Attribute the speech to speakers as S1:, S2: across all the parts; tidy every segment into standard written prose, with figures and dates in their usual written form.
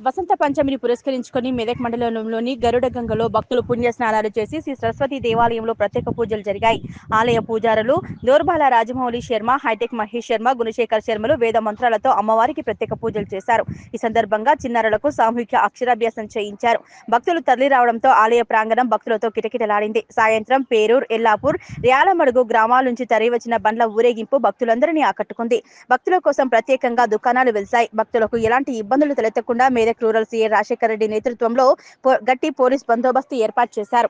S1: వసంత పంచమిని పురస్కరించుకొని మెదక్ మండలంలోని గరుడగంగలో భక్తులు పుణ్య స్నానాలు చేసి శ్రీ సరస్వతి దేవాలయంలో ప్రత్యేక పూజలు జరిగాయి. ఆలయ పూజారులు దోర్బాల రాజమౌళి శర్మ, హైటెక్ మహేష్ శర్మ, గుణశేఖర్ శర్మలు వేద మంత్రాలతో అమ్మవారికి ప్రత్యేక పూజలు చేశారు. ఈ సందర్భంగా చిన్నారులకు సామూహిక అక్షరాభ్యాసం చేయించారు. భక్తులు తరలి రావడంతో ఆలయ ప్రాంగణం భక్తులతో కిటకిటలాడింది. సాయంత్రం పేరూర్, ఎల్లాపూర్, ర్యాలమడుగు గ్రామాల నుంచి తరలివచ్చిన బండ్ల ఊరేగింపు భక్తులందరినీ ఆకట్టుకుంది. భక్తుల కోసం ప్రత్యేకంగా దుకాణాలు వెలిశాయి. భక్తులకు ఎలాంటి ఇబ్బందులు తలెత్తకుండా మెదక్ రూరల్ సీఏ రాజశేఖర్ రెడ్డి నేతృత్వంలో గట్టి పోలీస్ బందోబస్తు ఏర్పాటు చేశారు.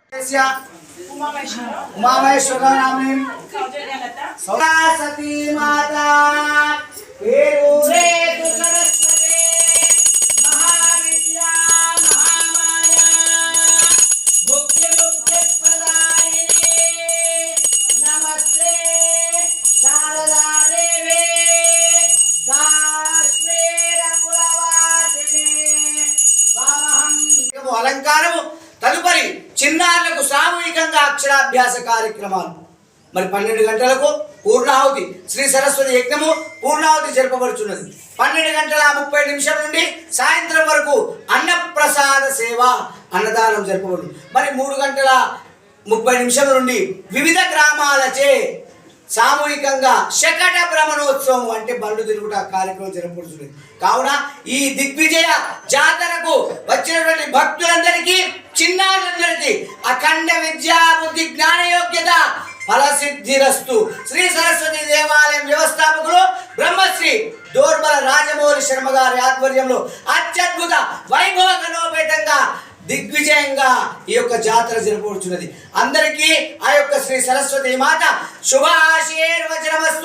S2: అలంకారము తదుపరి చిన్నారులకు సామూహికంగా అక్షరాభ్యాస కార్యక్రమాలు. మరి 12 గంటలకు పూర్ణాహుతి శ్రీ సరస్వతి యజ్ఞము పూర్ణాహుతి జరపబడుచున్నది. 12:30 నుండి సాయంత్రం వరకు అన్నప్రసాద సేవ అన్నదానం జరపబడు. మరి 3:30 నుండి వివిధ గ్రామాలచే సామూహికంగా శకట భ్రమణోత్సవం అంటే బండ్లు తిరుగుట కార్యక్రమం జరపబడుతుంది. కావున ఈ దిగ్విజయ జాతరకు వచ్చినటువంటి భక్తులందరికీ, చిన్నారులందరికీ అఖండ విద్యా బుద్ధి జ్ఞానయోగ్యత ఫలసిద్ధిరస్తు. శ్రీ సరస్వతి దేవాలయం వ్యవస్థాపకులు బ్రహ్మశ్రీ దోర్బల రాజమౌళి శర్మ గారి ఆధ్వర్యంలో అత్యద్భుత వైభవగణోపేతంగా దిగ్విజయంగా ఈ యొక్క జాతర జరపబడుచున్నది. అందరికీ ఆ యొక్క శ్రీ సరస్వతి మాత శుభాశీర్వచనమస్తు.